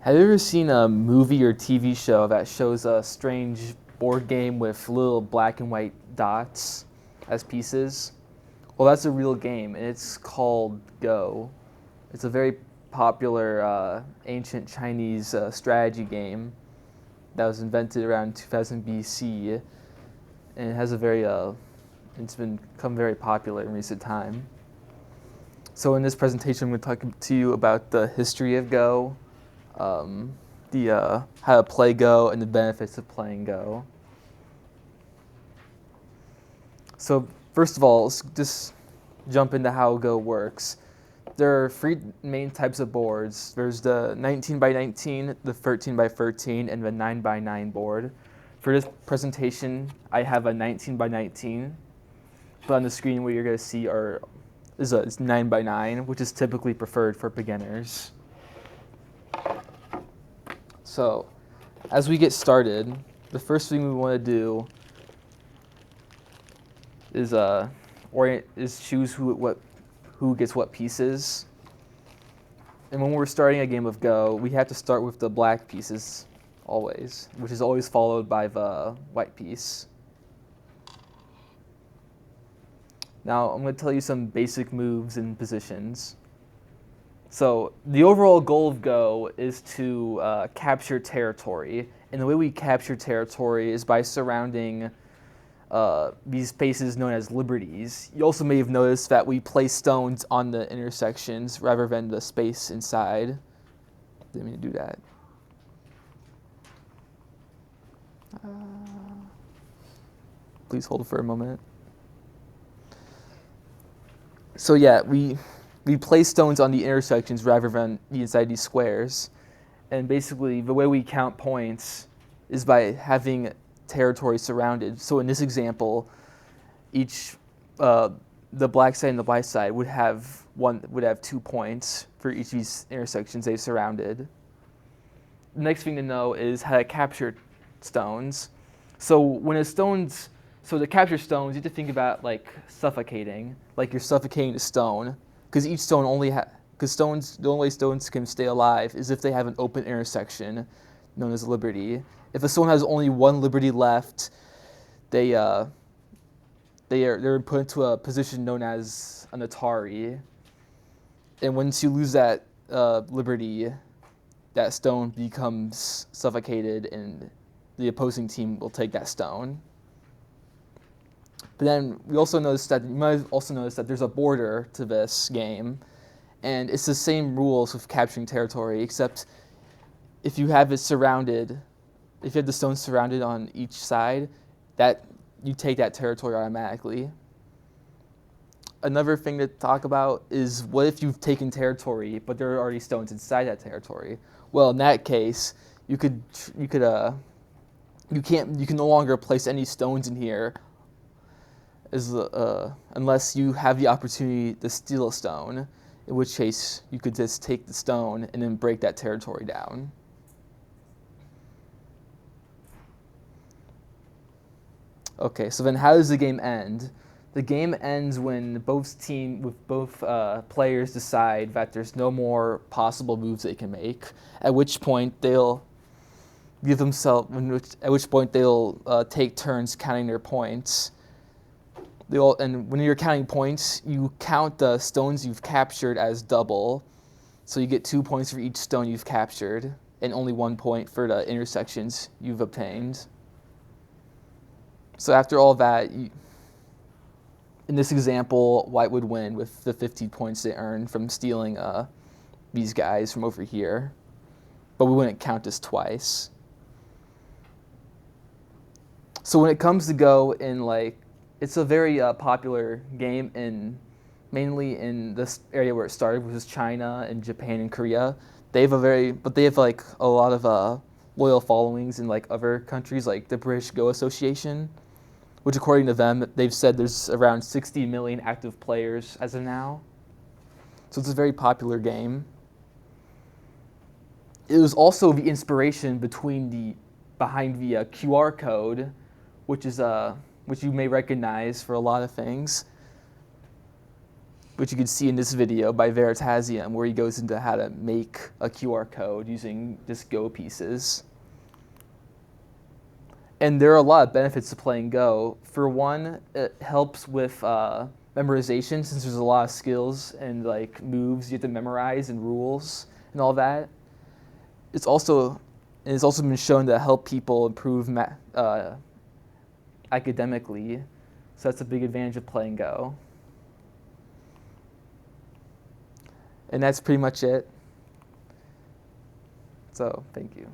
Have you ever seen a movie or TV show that shows a strange board game with little black and white dots as pieces? Well, that's a real game, and it's called Go. It's a very popular ancient Chinese strategy game that was invented around 2000 BC, and it has a very it's been become very popular in recent time. So in this presentation, I'm going to talk to you about the history of Go, um, the how to play Go, and the benefits of playing Go. So first of all, let's just jump into how Go works. There are three main types of boards. There's the 19 by 19, the 13 by 13, and the 9 by 9 board. For this presentation, I have a 19 by 19, but on the screen what you're going to see is 9 by 9, which is typically preferred for beginners. So, as we get started, the first thing we want to do is choose who gets what pieces. And when we're starting a game of Go, we have to start with the black pieces always, which is always followed by the white piece. Now I'm going to tell you some basic moves and positions. So the overall goal of Go is to capture territory, and the way we capture territory is by surrounding these spaces known as liberties. You also may have noticed that we place stones on the intersections rather than the space inside. Didn't mean to do that. Please hold for a moment. So yeah, we place stones on the intersections rather than inside these squares. And basically, the way we count points is by having territory surrounded. So in this example, each the black side and the white side would have 2 points for each of these intersections they've surrounded. The next thing to know is how to capture stones. So to capture stones, you have to think about like suffocating, like you're suffocating a stone, because each stone the only way stones can stay alive is if they have an open intersection, known as liberty. If a stone has only one liberty left, they're put into a position known as an Atari. And once you lose that liberty, that stone becomes suffocated, and the opposing team will take that stone. But then you might have also noticed that there's a border to this game, and it's the same rules with capturing territory, except if you have the stones surrounded on each side, that you take that territory automatically. Another thing to talk about is what if you've taken territory, but there are already stones inside that territory? Well, in that case, you can no longer place any stones in here unless you have the opportunity to steal a stone, in which case you could just take the stone and then break that territory down. Okay, so then how does the game end? The game ends when both players decide that there's no more possible moves they can make, at which point they'll take turns counting their points. And when you're counting points, you count the stones you've captured as double. So you get 2 points for each stone you've captured, and only 1 point for the intersections you've obtained. So after all that, in this example, white would win with the 50 points they earned from stealing these guys from over here. But we wouldn't count this twice. So when it comes to Go, it's a very popular game mainly in this area where it started, which is China and Japan and Korea. They have a lot of loyal followings in other countries, like the British Go Association, which according to them, they've said there's around 60 million active players as of now. So it's a very popular game. It was also the inspiration behind the QR code, which you may recognize for a lot of things. which you can see in this video by Veritasium, where he goes into how to make a QR code using just Go pieces. And there are a lot of benefits to playing Go. For one, it helps with memorization, since there's a lot of skills and like moves you have to memorize and rules and all that. It's also been shown to help people improve academically, so that's a big advantage of playing Go. And that's pretty much it. So, thank you.